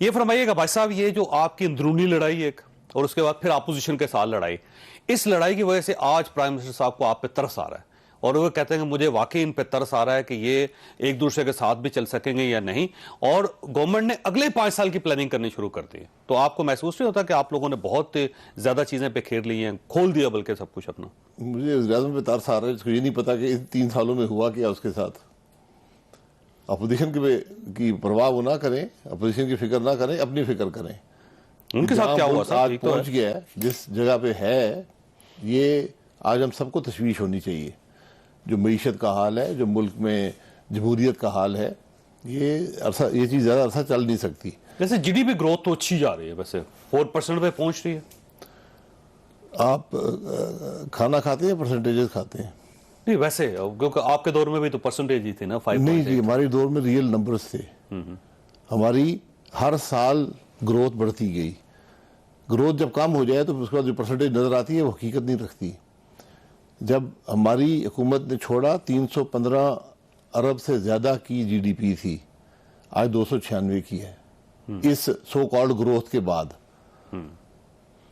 یہ فرمائیے گا بھائی صاحب، یہ جو آپ کی اندرونی لڑائی ایک اور اس کے بعد پھر اپوزیشن کے ساتھ لڑائی، اس لڑائی کی وجہ سے آج پرائم منسٹر صاحب کو آپ پہ ترس آ رہا ہے اور وہ کہتے ہیں کہ مجھے واقعی ان پہ ترس آ رہا ہے کہ یہ ایک دوسرے کے ساتھ بھی چل سکیں گے یا نہیں، اور گورنمنٹ نے اگلے 5 سال کی پلاننگ کرنی شروع کر دی ہے. تو آپ کو محسوس نہیں ہوتا کہ آپ لوگوں نے بہت زیادہ چیزیں پہ کھیر لی ہیں، کھول دیا بلکہ سب کچھ اپنا؟ مجھے وزیر اعظم پہ ترس آ رہا ہے، اس کو یہ نہیں پتا کہ ان 3 سالوں میں ہوا کیا اس کے ساتھ. اپوزیشن کی پرواہ وہ نہ کریں، اپوزیشن کی فکر نہ کریں، اپنی فکر کریں. ان کے ساتھ کیا ہوا آج پہنچ گیا ہے جس جگہ پہ ہے، یہ آج ہم سب کو تشویش ہونی چاہیے. جو معیشت کا حال ہے، جو ملک میں جمہوریت کا حال ہے، یہ چیز زیادہ عرصہ چل نہیں سکتی. جیسے جی ڈی پی گروتھ تو اچھی جا رہی ہے، ویسے 4% پہ پہنچ رہی ہے. آپ کھانا کھاتے ہیں پرسنٹیجز کھاتے ہیں؟ نہیں ویسے کیونکہ آپ کے دور میں بھی تو پرسنٹیج ہی تھی نا، 5. نہیں جی، ہماری دور میں ریئل نمبرز تھے. ہماری ہر سال گروتھ بڑھتی گئی. گروتھ جب کم ہو جائے تو اس کے بعد جو پرسنٹیج نظر آتی ہے وہ حقیقت نہیں رکھتی. جب ہماری حکومت نے چھوڑا 315 ارب سے زیادہ کی جی ڈی پی تھی، آج 296 کی ہے اس سو کالڈ گروتھ کے بعد.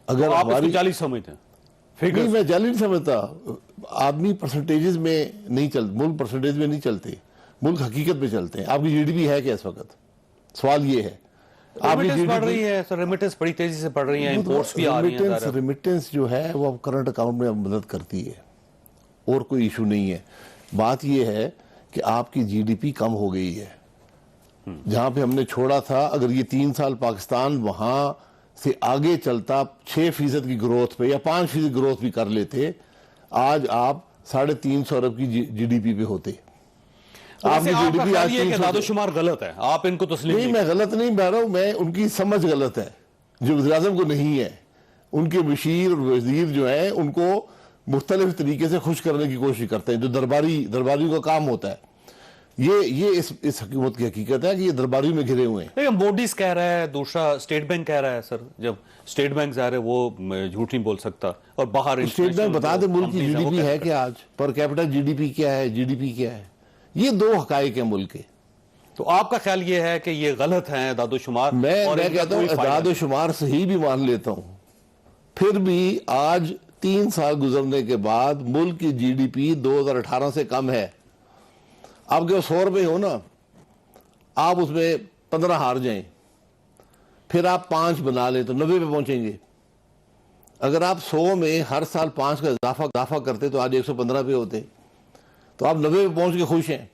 اگر آپ ہماری جعلی سمجھتے ہیں؟ نہیں، میں جعلی نہیں سمجھتا. آدمی پرسنٹیجز میں نہیں چلتے، ملک پرسنٹیج میں نہیں چلتے، ملک حقیقت میں چلتے ہیں. آپ کی جی ڈی پی ہے کیا اس وقت؟ سوال یہ ہے. ریمیٹنس بڑھ رہی ہے سر، ریمیٹنس بڑی تیزی سے بڑھ رہی ہیں، امپورٹس بھی آ رہی ہیں. ریمیٹنس جو ہے وہ کرنٹ اکاؤنٹ میں مدد کرتی ہے، اور کوئی ایشو نہیں ہے. بات یہ ہے کہ آپ کی جی ڈی پی کم ہو گئی ہے. جہاں پہ ہم نے چھوڑا تھا، اگر یہ 3 سال پاکستان وہاں سے آگے چلتا 6% کی گروتھ پہ یا 5% گروتھ بھی کر لیتے، آج آپ 350 ارب کی جی ڈی پی پہ ہوتے. آپ کی جی ڈی پی آج 3 اعداد و شمار غلط ہے، آپ ان کو تسلیم نہیں. میں غلط نہیں بتا رہا ہوں، میں ان کی سمجھ غلط ہے جو وزیر اعظم کو نہیں ہے. ان کے مشیر اور وزیر جو ہیں ان کو مختلف طریقے سے خوش کرنے کی کوشش کرتے ہیں، جو درباریوں کا کام ہوتا ہے. یہ اس حکومت کی حقیقت ہے کہ یہ درباریوں میں گھرے ہوئے ہیں. موڈیز کہہ رہا ہے، دوسرا اسٹیٹ بینک کہہ رہا ہے. سر جب اسٹیٹ بینک ظاہر ہے وہ جھوٹ نہیں بول سکتا، اور باہر اسٹیٹ بینک بتا دے ملک کی جی ڈی پی ہے کیا، آج پر کیپٹل جی ڈی پی کیا ہے، جی ڈی پی کیا ہے. یہ 2 حقائق ہیں ملک کے. تو آپ کا خیال یہ ہے کہ یہ غلط ہیں اعداد و شمار؟ میں کہتا ہوں اعداد و شمار صحیح بھی مان لیتا ہوں، پھر بھی آج 3 سال گزرنے کے بعد ملک کی جی ڈی پی 2018 سے کم ہے. آپ کے 100 روپے ہو نا، آپ اس میں 15 ہار جائیں، پھر آپ 5 بنا لیں تو 90 پہ پہنچیں گے. اگر آپ 100 میں ہر سال 5 کا اضافہ کرتے تو آج 115 پہ ہوتے. تو آپ 90 پہ پہنچ کے خوش ہیں.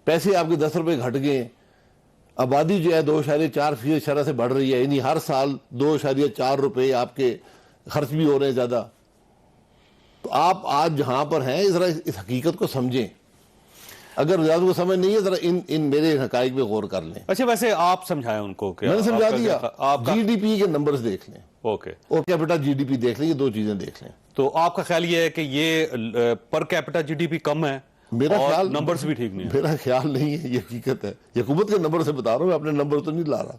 پیسے آپ کے 10 روپے گھٹ گئے. آبادی جو ہے 2.4% شرح سے بڑھ رہی ہے، یعنی ہر سال 2.4 روپے آپ کے خرچ بھی ہو رہے ہیں زیادہ. تو آپ آج جہاں پر ہیں ذرا اس حقیقت کو سمجھیں. اگر زیادہ کو سمجھ نہیں ہے ذرا ان میرے حقائق پہ غور کر لیں. اچھا ویسے آپ سمجھائیں ان کو کہ میں نے سمجھا دیا. جی ڈی پی کے نمبرز دیکھ لیں، اوکے، اور کیپٹل جی ڈی پی دیکھ لیں، یہ 2 چیزیں دیکھ لیں. تو آپ کا خیال یہ ہے کہ یہ پر کیپٹل جی ڈی پی کم ہے، میرا خیال نمبرز بھی ٹھیک نہیں ہے؟ میرا خیال نہیں ہے، یہ حقیقت ہے. یہ حکومت کے نمبر سے بتا رہا ہوں، میں اپنے نمبر تو نہیں لا رہا.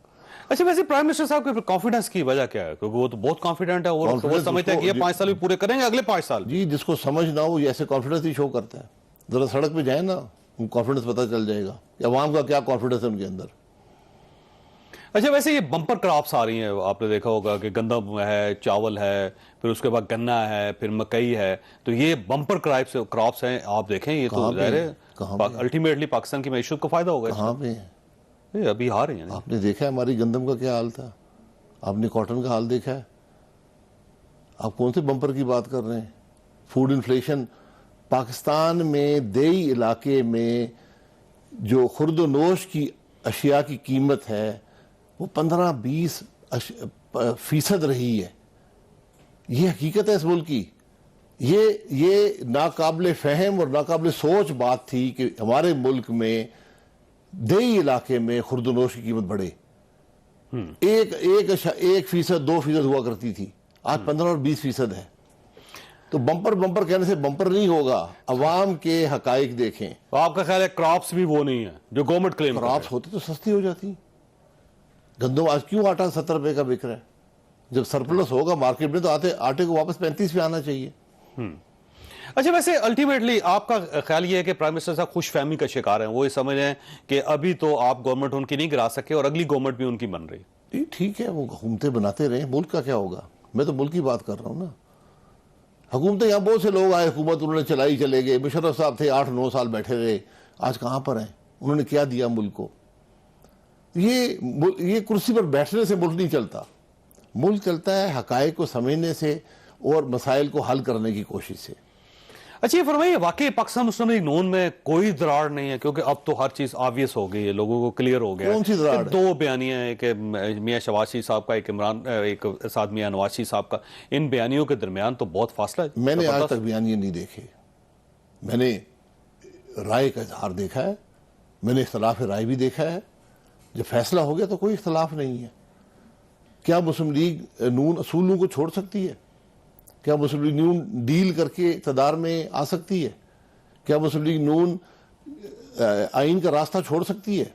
اچھا ویسے پرائم منسٹر صاحب کے کانفیڈنس کی وجہ کیا ہے؟ کیونکہ وہ تو بہت کانفیڈنٹ ہے اور وہ سمجھتا ہے کہ یہ 5 سال بھی پورے کریں گے، اگلے 5 سال. جی جس کو سمجھ نہ ہو یہ ایسے کانفیڈنس ہی شو کرتا ہے. ذرا سڑک پہ جائیں نا، کانفیڈنس پتہ چل جائے گا کہ عوام کا کیا کانفیڈنس ہے ان کے اندر. اچھا ویسے یہ بمپر کراپس آ رہی ہیں، آپ نے دیکھا ہوگا کہ گندم ہے، چاول ہے، پھر اس کے بعد گنا ہے، پھر مکئی ہے. تو یہ بمپر کراپس ہیں، آپ دیکھیں یہ تو ظاہر ہے الٹیمیٹلی پاکستان کی معیشت کو فائدہ ہوگا. کہاں پہ یہ ابھی ہار رہی ہیں. آپ نے دیکھا ہے ہماری گندم کا کیا حال تھا، آپ نے کاٹن کا حال دیکھا ہے. آپ کون سے بمپر کی بات کر رہے ہیں؟ فوڈ انفلیشن پاکستان میں دیہی علاقے میں جو خرد و نوش کی اشیاء کی قیمت ہے وہ 15-20% رہی ہے. یہ حقیقت ہے اس ملک کی. یہ ناقابل فہم اور ناقابل سوچ بات تھی کہ ہمارے ملک میں دیہی علاقے میں خرد و نوش کی قیمت بڑھے. 1%, 2% ہوا کرتی تھی، آج 15 اور 20% ہے. تو بمپر کہنے سے بمپر نہیں ہوگا. عوام کے حقائق دیکھیں. آپ کا خیال ہے کراپس بھی وہ نہیں ہے جو گورنمنٹ کلیم؟ کراپس ہوتی تو سستی ہو جاتی. گندم آج کیوں آٹا 70 روپے کا بک رہا ہے؟ جب سرپلس ہوگا مارکیٹ میں تو آٹے کو واپس 35 پہ آنا چاہیے. اچھا ویسے الٹیمیٹلی آپ کا خیال یہ ہے کہ پرائم منسٹر صاحب خوش فہمی کا شکار ہیں, وہ یہ سمجھ رہے ہیں کہ ابھی تو آپ گورنمنٹ ان کی نہیں گرا سکے اور اگلی گورنمنٹ بھی ان کی بن رہی؟ ٹھیک ہے, وہ حکومتیں بناتے رہے, ملک کا کیا ہوگا؟ میں تو ملک کی بات کر رہا ہوں نا. حکومتیں یہاں بہت سے لوگ آئے, حکومت انہوں نے چلائی, چلے گئے. مشرف صاحب تھے 8-9 سال بیٹھے رہے, آج کہاں پر ہیں؟ انہوں نے کیا دیا ملک کو؟ یہ کرسی پر بیٹھنے سے ملک نہیں چلتا. ملک چلتا ہے حقائق کو سمجھنے سے اور مسائل کو حل کرنے کی کوشش سے. اچھا یہ فرمائیے, واقعی پاکستان مسلم لیگ نون میں کوئی دراڑ نہیں ہے؟ کیونکہ اب تو ہر چیز آبویس ہو گئی ہے, لوگوں کو کلیئر ہو گیا. کون سی دراڑ ہے؟ 2 بیانیاں ہیں کہ میاں شہباز شریف صاحب کا, ایک ساتھ میاں نواز شریف صاحب کا. ان بیانیوں کے درمیان تو بہت فاصلہ ہے. میں نے آج تک بیانیے نہیں دیکھے. میں نے رائے کا اظہار دیکھا ہے, میں نے اختلاف رائے بھی دیکھا ہے. جب فیصلہ ہو گیا تو کوئی اختلاف نہیں ہے. کیا مسلم لیگ نون اصولوں کو چھوڑ سکتی ہے؟ کیا مسلم لیگ نون ڈیل کر کے اقتدار میں آ سکتی ہے؟ کیا مسلم لیگ نون آئین کا راستہ چھوڑ سکتی ہے؟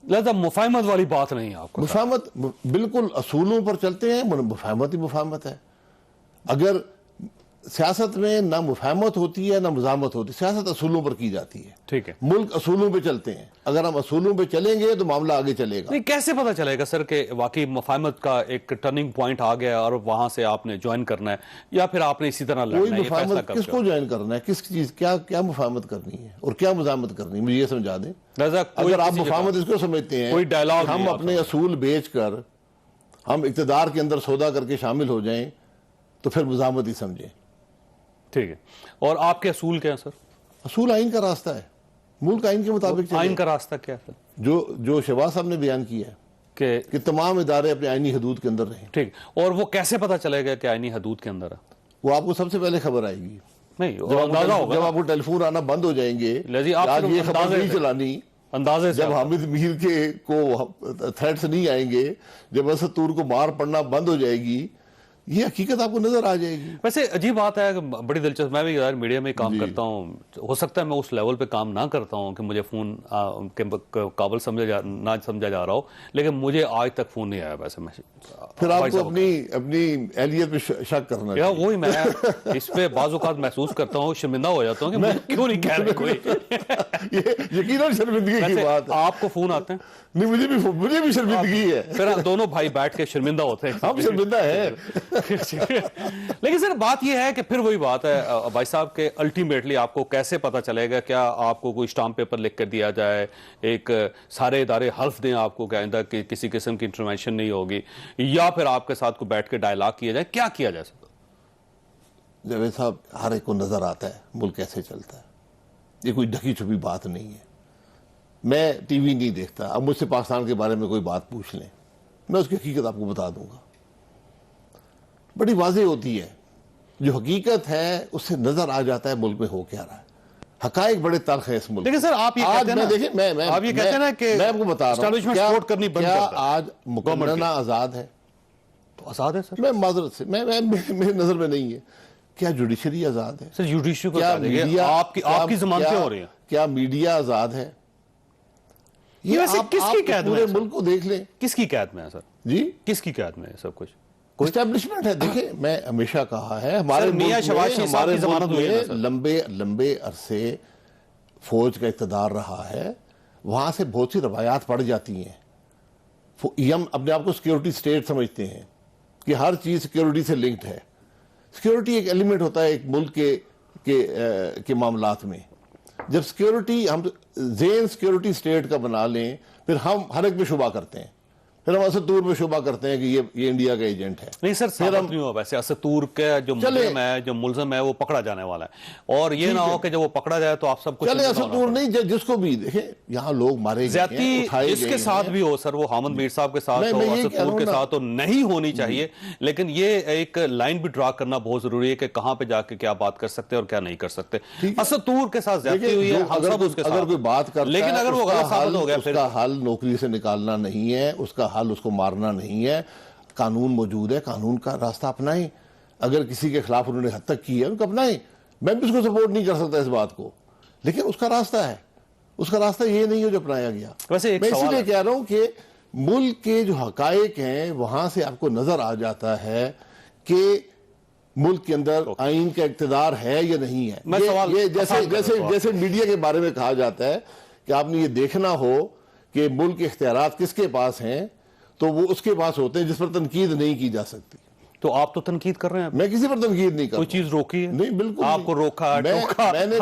لہذا مفاہمت والی بات نہیں ہے آپ کو؟ مفاہمت بالکل اصولوں پر چلتے ہیں, مفاہمت ہی مفاہمت ہے. اگر سیاست میں نہ مفاہمت ہوتی ہے نہ مزاحمت ہوتی ہے, سیاست اصولوں پر کی جاتی ہے. ٹھیک ہے, ملک اصولوں پہ چلتے ہیں. اگر ہم اصولوں پہ چلیں گے تو معاملہ آگے چلے گا. نہیں کیسے پتا چلے گا سر کہ واقعی مفاہمت کا ایک ٹرننگ پوائنٹ آ گیا اور وہاں سے آپ نے جوائن کرنا ہے, یا پھر آپ نے اسی طرح لڑنا ہے؟ کوئی مفاہمت کس کو جوائن کرنا ہے, کس چیز کیا مفاہمت کرنی ہے اور کیا مزاحمت کرنی ہے, مجھے یہ سمجھا دیں. اگر آپ مفاہمت اس کو سمجھتے ہیں ہم اپنے اصول بیچ کر ہم اقتدار کے اندر سودا کر کے شامل ہو جائیں تو پھر مزاحمت ہی سمجھیں. ٹھیک ہے, اور آپ کے اصول کیا ہیں سر؟ اصول آئین کا راستہ ہے, ملک آئین کے مطابق چلے. آئین کا راستہ کیا ہے؟ جو شہباز صاحب نے بیان کیا ہے کہ تمام ادارے اپنے آئینی حدود کے اندر رہیں. ٹھیک, اور وہ کیسے پتا چلے گا کہ آئینی حدود کے اندر ہے؟ وہ آپ کو سب سے پہلے خبر آئے گی. نہیں, جب آپ کو ٹیلی فون آنا بند ہو جائیں گے, آج یہ خبر نہیں چلانی, اندازے سے جب حامد میر کو تھریٹس نہیں آئیں گے, جب اسد طور کو مار پڑنا بند ہو جائے گی, یہ حقیقت آپ کو نظر آ جائے گی. ویسے عجیب بات ہے, بڑی دلچسپ, میں بھی میڈیا میں کام کرتا ہوں, ہو سکتا ہے میں اس لیول پہ کام نہ کرتا ہوں کہ مجھے فون کے قابل نہ سمجھا جا رہا ہو, لیکن مجھے آج تک فون نہیں آیا. ویسے میں پھر آپ کو اپنی اہلیت پہ شک کرنا ہے. وہی میں اس پہ بعض اوقات محسوس کرتا ہوں, شرمندہ ہو جاتا ہوں کہ میں کیوں نہیں کہہ رہے کوئی. یقیناً شرمندگی کی بات ہے. آپ کو فون آتے ہیں؟ نہیں, مجھے بھی شرمندگی ہے. پھر دونوں بھائی بیٹھ کے شرمندہ ہوتے ہیں. ہم شرمندہ ہیں. لیکن سر بات یہ ہے کہ پھر وہی بات ہے بھائی صاحب کہ الٹیمیٹلی آپ کو کیسے پتا چلے گا؟ کیا آپ کو کوئی اسٹامپ پیپر لکھ کر دیا جائے, ایک سارے ادارے حلف دیں آپ کو کہ آئندہ کسی قسم کی انٹرونشن نہیں ہوگی, یا پھر آپ کے ساتھ کو بیٹھ کے ڈائلاگ کیا جائے؟ کیا کیا جائے سکتا؟ جاوید صاحب, ہر ایک کو نظر آتا ہے ملک کیسے چلتا ہے. یہ کوئی ڈھکی چھپی بات نہیں ہے. میں ٹی وی نہیں دیکھتا, اب مجھ سے پاکستان کے بارے میں کوئی بات پوچھ لیں, میں اس کی حقیقت آپ کو بتا دوں گا. بڑی واضح ہوتی ہے, جو حقیقت ہے اس سے نظر آ جاتا ہے ملک میں ہو کیا رہا ہے. حقائق بڑے تلخ ہیں اس ملک. لیکن سر آپ یہ کہتے ہیں نا کہ میں آپ کو بتا رہا ہوں, کیا آج مقننہ آزاد ہے؟ تو آزاد ہے سر. میں معذرت سے, میری نظر میں نہیں ہے. کیا جوڈیشری آزاد ہے؟ سر جوڈیشری کو آپ کی زمان سے ہو رہی ہے. کیا میڈیا آزاد ہے؟ یہ ویسے کس کی قید میں ہے؟ پورے ملک کو دیکھ لیں. کس کی قید میں ہے سر؟ جی, کس کی قید میں ہے سب کچھ؟ اسٹیبلشمنٹ ہے. دیکھیں, میں ہمیشہ کہا ہے ہمارے ملک میں لمبے عرصے فوج کا اقتدار رہا ہے, وہاں سے بہت سی روایات پڑ جاتی ہیں. ہم اپنے آپ کو سیکیورٹی سٹیٹ سمجھتے ہیں کہ ہر چیز سیکیورٹی سے لنکڈ ہے. سیکیورٹی ایک ایلیمنٹ ہوتا ہے ایک ملک کے معاملات میں. جب سیکیورٹی ہم ذہن سیکیورٹی سٹیٹ کا بنا لیں, پھر ہم ہر ایک پہ شبہ کرتے ہیں, پھر ہم اسد طور پہ شبہ کرتے ہیں کہ یہ انڈیا کا ایجنٹ ہے. نہیں سر, ثابت نہیں ہوا ویسے اسد طور کا جو ملزم ہے وہ پکڑا جانے والا ہے, اور یہ نہ ہو کہ جب وہ پکڑا جائے تو آپ سب کچھ چلے. اسد طور نہیں, جس کو بھی دیکھیں یہاں لوگ مارے زیادتی جس کے ساتھ بھی ہو سر, وہ حامد میر صاحب کے ساتھ ہو, اسد طور کے ساتھ ہو, نہیں ہونی چاہیے. لیکن یہ ایک لائن بھی ڈرا کرنا بہت ضروری ہے کہ کہاں پہ جا کے کیا بات کر سکتے اور کیا نہیں کر سکتے. اسد طور کے ساتھ زیادتی ہوئی ہے, اگر کوئی بات کرتا ہے, لیکن اگر وہ غلط ثابت ہو گیا, اس کا حل نوکری سے نکالنا نہیں ہے, اس کا حل اس کو مارنا نہیں ہے. قانون موجود ہے, قانون کا راستہ اپنائیں. اگر کسی کے خلاف انہوں نے حد تک کی ہے ان کو اپنائیں. میں بھی اس کو سپورٹ نہیں کر سکتا اس بات کو, لیکن اس کا راستہ ہے. اس کا راستہ یہ نہیں ہے جو اپنایا گیا. ویسے میں اسی لیے کہہ رہا ہوں کہ ملک کے جو حقائق ہیں وہاں سے آپ کو نظر آ جاتا ہے کہ ملک کے اندر آئین کا اقتدار ہے یا نہیں ہے. میں سوال یہ جیسے میڈیا کے بارے میں کہا جاتا ہے کہ آپ نے یہ دیکھنا ہو کہ ملک کے اختیارات کس کے پاس ہیں تو وہ اس کے پاس ہوتے ہیں جس پر تنقید نہیں کی جا سکتی. تو آپ تو تنقید کر رہے ہیں. میں کسی پر تنقید نہیں کر رہا. کوئی چیز روکی ہے؟ نہیں بالکل آپ کو روکا ٹوکا میں نے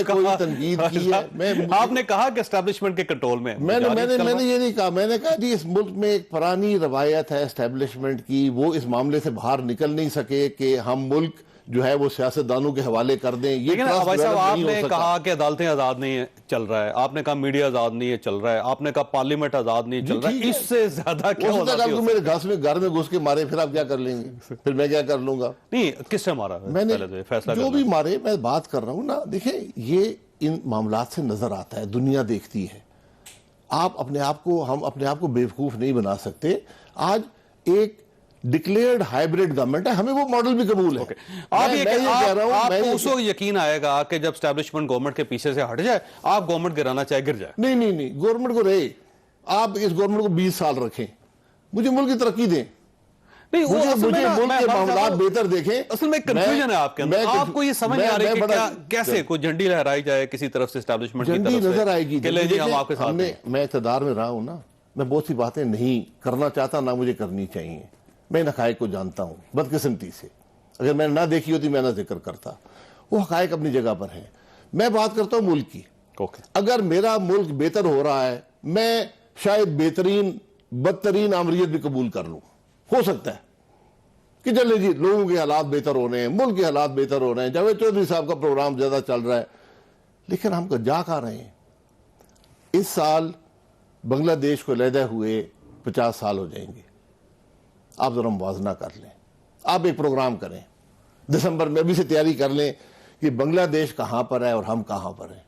کوئی تنقید کی ہے. آپ نے کہا کہ اسٹیبلشمنٹ کے کنٹرول میں. میں نے یہ نہیں کہا. میں نے کہا جی اس ملک میں ایک پرانی روایت ہے اسٹیبلشمنٹ کی, وہ اس معاملے سے باہر نکل نہیں سکے کہ ہم ملک جو ہے وہ سیاستدانوں کے حوالے کر دیں. یہ آپ نے کہا کہ عدالتیں آزاد نہیں چل رہا ہے, آپ نے کہا میڈیا آزاد نہیں چل رہا ہے, آپ نے کہا پارلیمنٹ آزاد نہیں چل رہا ہے. اس سے زیادہ کیا ہونا چاہیے؟ میرے گھر میں گھس کے مارے پھر آپ کیا کر لیں گے؟ پھر میں کیا کر لوں گا؟ نہیں, کس سے مارا میں نے جو بھی مارے, میں بات کر رہا ہوں نا. دیکھیں یہ ان معاملات سے نظر آتا ہے, دنیا دیکھتی ہے. ہم اپنے آپ کو بیوقوف نہیں بنا سکتے. آج ایک ڈکلیئرڈ ہائیبریڈ گورنمنٹ ہے, ہمیں وہ ماڈل بھی قبول ہے. آپ کو اس وقت یقین آئے گا کہ جب اسٹیبلشمنٹ گورنمنٹ کے پیچھے سے ہٹ جائے, آپ گورنمنٹ گرانا چاہے گر جائے. نہیں, گورنمنٹ کو رہے, آپ اس گورنمنٹ کو 20 سال رکھیں, مجھے ملک کی ترقی دیں. مجھے ملک کے معاملات بہتر دیکھیں. اصل میں کنفیوژن ہے آپ کے اندر. آپ کو یہ سمجھ نہیں آ رہی کہ کیسے کوئی جھنڈی لہرائی جائے کسی طرف سے اسٹیبلشمنٹ کی طرف سے, نظر آئے گی کہ لے جی ہم آپ کے ساتھ ہیں. میں اقتدار میں رہا ہوں نا, میں بہت سی باتیں نہیں کرنا چاہتا, نہ مجھے کرنی چاہیے. میں ان حقائق کو جانتا ہوں بدقسمتی سے. اگر میں نہ دیکھی ہوتی میں نہ ذکر کرتا. وہ حقائق اپنی جگہ پر ہیں. میں بات کرتا ہوں ملک کی. اگر میرا ملک بہتر ہو رہا ہے, میں شاید بدترین آمریت بھی قبول کر لوں. ہو سکتا ہے کہ چلے جی لوگوں کے حالات بہتر ہو رہے ہیں, ملک کے حالات بہتر ہو رہے ہیں, جاوید چودھری صاحب کا پروگرام زیادہ چل رہا ہے. لیکن ہم جا کہاں رہے ہیں؟ اس سال بنگلہ دیش کو علیحدہ ہوئے 50 سال ہو جائیں گے. آپ ذرا موازنہ کر لیں, آپ ایک پروگرام کریں دسمبر میں, ابھی سے تیاری کر لیں کہ بنگلہ دیش کہاں پر ہے اور ہم کہاں پر ہیں,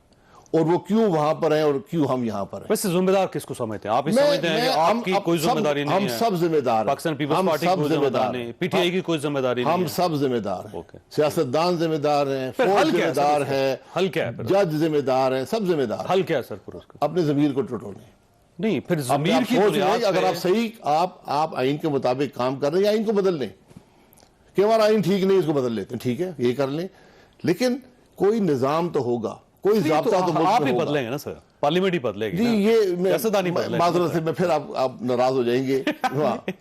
اور وہ کیوں وہاں پر ہیں اور کیوں ہم یہاں پر ہیں. ویسے ذمہ دار کس کو سمجھتے ہیں آپ؟ ہی سمجھتے ہیں کہ آپ کی کوئی ذمہ داری نہیں ہے؟ ہم سب ذمہ دار ہیں. پاکستان پیپلز پارٹی کی کوئی ذمہ دار نہیں, پی ٹی آئی کی کوئی ذمہ داری نہیں, ہم سب ذمہ دار ہیں. سیاستدان ذمہ دار ہیں, فوج ذمہ دار ہے, حل کیا ہے؟ جج ذمہ دار ہیں, سب ذمہ دار. حل کیا ہے سر؟ اپنے ضمیر کو ٹٹولیں. نہیں, پھر ضمیر کی بنیاد اگر آپ صحیح آپ آئین کے مطابق کام کر رہے ہیں, آئین کو بدل لیں. کہ ہمارا آئین ٹھیک نہیں, اس کو بدل لیتے ہیں, ٹھیک ہے یہ کر لیں. لیکن کوئی نظام تو ہوگا, کوئی ضابطہ تو آپ ہی بدلیں گے نا سر, پارلیمنٹ ہی بدلے گی. جی یہ معذرت سے میں پھر آپ ناراض ہو جائیں گے.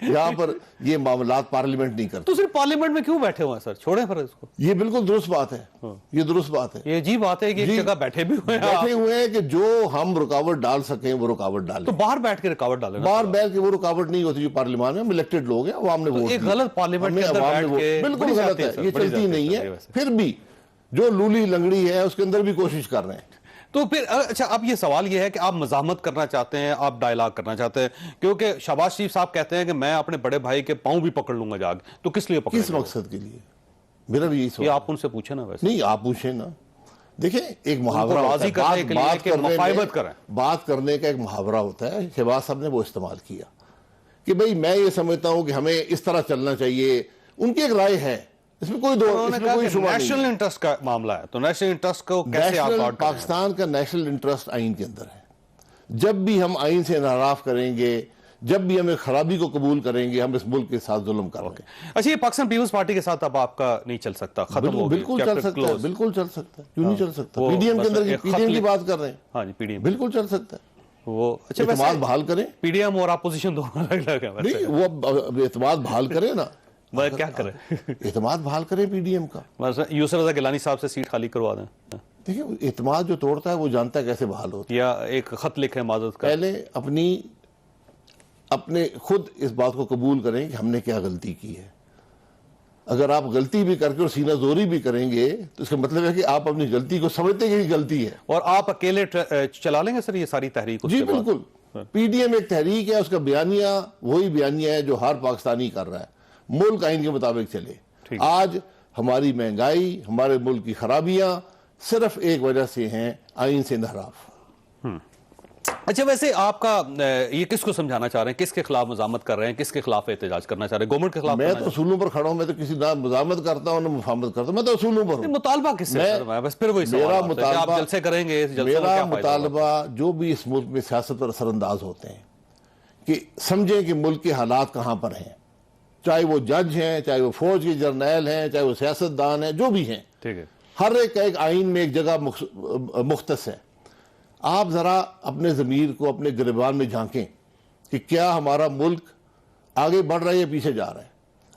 یہاں پر یہ معاملات پارلیمنٹ نہیں کرتے. تو صرف پارلیمنٹ میں کیوں بیٹھے ہوئے ہیں سر؟ چھوڑیں پھر اس کو. یہ بالکل درست بات ہے, یہ درست بات ہے. یہ عجیب بات ہے کہ ایک جگہ بیٹھے بھی ہوئے ہیں کہ جو ہم رکاوٹ ڈال سکیں وہ رکاوٹ ڈالیں. تو باہر بیٹھ کے رکاوٹ ڈالیں. باہر بیٹھ کے وہ رکاوٹ نہیں ہوتی جو پارلیمان میں الیکٹڈ لوگ ہیں, عوام نے ووٹ دیا. ایک غلط پارلیمنٹ کے اندر بیٹھ کے بالکل غلط ہے, یہ چلتی نہیں ہے. پھر بھی جو لولی لنگڑی ہے اس کے اندر بھی کوشش کر رہے ہیں. تو پھر اچھا, اب یہ سوال یہ ہے کہ آپ مزاحمت کرنا چاہتے ہیں, آپ ڈائلاگ کرنا چاہتے ہیں, کیونکہ شہباز شریف صاحب کہتے ہیں کہ میں اپنے بڑے بھائی کے پاؤں بھی پکڑ لوں گا جا کے. تو کس لیے پکڑ؟ کس مقصد کے لیے؟ میرا بھی یہی سوال. یہ آپ ان سے پوچھیں نا. ویسے نہیں, آپ پوچھیں نا. دیکھیں ایک محاورہ بات کرنے کا ایک محاورہ ہوتا ہے. شہباز صاحب نے وہ استعمال کیا کہ بھئی میں یہ سمجھتا ہوں کہ ہمیں اس طرح چلنا چاہیے. ان کی ایک رائے ہے, اس میں کوئی شبہ نہیں. نیشنل انٹرسٹ کا معاملہ ہے, تو نیشنل انٹرسٹ کو کیسے آپ گارڈ کریں؟ پاکستان کا نیشنل انٹرسٹ آئین کے اندر ہے. جب بھی ہم آئین سے انحراف کریں گے, جب بھی ہمیں خرابی کو قبول کریں گے, ہم اس ملک کے ساتھ ظلم کریں گے. اچھا, یہ پاکستان پیپلز پارٹی کے ساتھ اب آپ کا نہیں چل سکتا, ختم ہو گیا؟ بالکل چل سکتا ہے, بالکل چل سکتا ہے. کیوں نہیں چل سکتا؟ پی ڈی ایم کے اندر پی ڈی ایم کی بات کر رہے ہیں. ہاں جی, پی ڈی ایم بالکل چل سکتا ہے. وہ اعتماد بحال کریں. پی ڈی ایم اور اپوزیشن دونوں الگ الگ ہیں. نہیں, وہ اعتماد بحال کریں نا. کیا کریں؟ اعتماد بحال کریں پی ڈی ایم کا. یوسف رضا گیلانی صاحب سے سیٹ خالی کروا دیں. دیکھیں, اعتماد جو توڑتا ہے وہ جانتا ہے کیسے بحال ہوتا ہے. یا ایک خط لکھیں معذرت کا. پہلے اپنے خود اس بات کو قبول کریں کہ ہم نے کیا غلطی کی ہے. اگر آپ غلطی بھی کر کے اور سینہ زوری بھی کریں گے تو اس کا مطلب ہے کہ آپ اپنی غلطی کو سمجھتے ہیں کہ غلطی ہے. اور آپ اکیلے چلا لیں گے سر یہ ساری تحریک؟ جی بالکل. پی ڈی ایم ایک تحریک ہے, اس کا بیانیہ وہی بیانیہ ہے جو ہر پاکستانی کر رہا ہے. ملک آئین کے مطابق چلے. آج ہماری مہنگائی, ہمارے ملک کی خرابیاں صرف ایک وجہ سے ہیں, آئین سے انحراف. اچھا, ویسے آپ کا یہ کس کو سمجھانا چاہ رہے ہیں؟ کس کے خلاف مزاحمت کر رہے ہیں؟ کس کے خلاف احتجاج کرنا چاہ رہے ہیں؟ گورنمنٹ کے خلاف؟ میں تو اصولوں پر کھڑا ہوں. میں تو کسی نہ مزاحمت کرتا ہوں نہ مفاہمت کرتا ہوں. میں تو اصولوں پر ہوں. مطالبہ کس سے سر؟ بس پھر وہی سوال ہے کہ آپ جلسے کریں گے, میرا مطالبہ جو بھی اس ملک میں سیاست پر اثر انداز ہوتے ہیں کہ سمجھیں کہ ملک کے حالات کہاں پر ہیں. چاہے وہ جج ہیں، چاہے وہ فوج کے جرنیل ہیں، چاہے وہ سیاستدان ہیں، جو بھی ہیں، ٹھیک ہے، ہر ایک کا ایک آئین میں ایک جگہ مختص ہے۔ آپ ذرا اپنے ضمیر کو اپنے گریبان میں جھانکیں کہ کیا ہمارا ملک آگے بڑھ رہا ہے یا پیچھے جا رہا ہے؟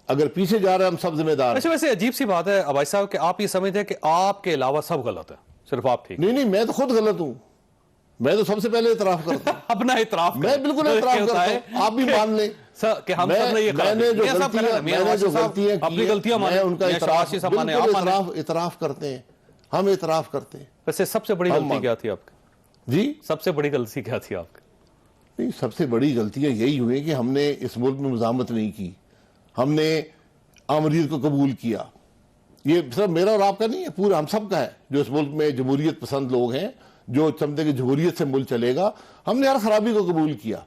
اگر پیچھے جا رہا ہے ہم سب ذمہ دار ہیں۔ اچھا ویسے عجیب سی بات ہے عباس صاحب کہ آپ یہ سمجھتے ہیں کہ آپ کے علاوہ سب غلط ہے، صرف آپ ٹھیک؟ نہیں، میں تو خود غلط ہوں، میں تو سب سے پہلے اعتراف کرتا ہوں۔ اپنا اعتراف میں بالکل اعتراف کرتا ہوں، آپ بھی مان لیں کہ ہم سب نے یہ میں نے جو غلطیاں اپنی غلطیاں میں ان کا بالکل اعتراف کرتے ہیں، ہم اعتراف کرتے ہیں۔ ویسے سب سے بڑی غلطی کیا تھی آپ کی؟ جی سب سے بڑی غلطی کیا تھی آپ کی؟ نہیں، سب سے بڑی غلطیاں یہی ہوئی کہ ہم نے اس ملک میں مزاحمت نہیں کی، ہم نے آمریت کو قبول کیا۔ یہ صرف میرا اور آپ کا نہیں ہے، پورا ہم سب کا ہے، جو اس ملک میں جمہوریت پسند لوگ ہیں، جو سمجھتے کہ جمہوریت سے ملک چلے گا۔ ہم نے ہر خرابی کو قبول کیا،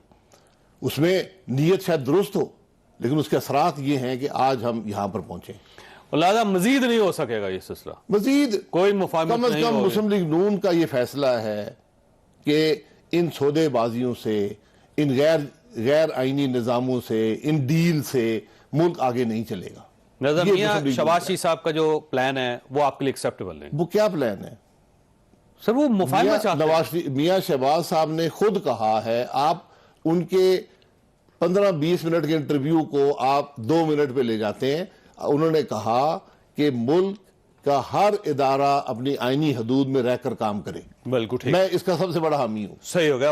اس میں نیت شاید درست ہو، لیکن اس کے اثرات یہ ہیں کہ آج ہم یہاں پر پہنچے۔ لہٰذا مزید نہیں ہو سکے گا یہ سلسلہ، مزید کوئی مفاہمت کم از نہیں کم ہوگی۔ مسلم لیگ نون کا یہ فیصلہ ہے کہ ان سودے بازیوں سے، ان غیر آئینی نظاموں سے، ان ڈیل سے ملک آگے نہیں چلے گا۔ لہٰذا یہ میاں مسلم لیگ شہباز شریف صاحب کا جو پلان ہے وہ آپ کے لیے ایکسیپٹیبل نہیں؟ وہ کیا پلان ہے؟ سر وہ مفاہمت چاہتے ہیں۔ میاں شہباز صاحب نے خود کہا ہے، آپ ان کے 15-20 منٹ کے انٹرویو کو آپ 2 منٹ پہ لے جاتے ہیں۔ انہوں نے کہا کہ ملک کا ہر ادارہ اپنی آئینی حدود میں رہ کر کام کرے۔ بالکل ٹھیک، میں اس کا سب سے بڑا حامی ہوں۔ صحیح ہو گیا۔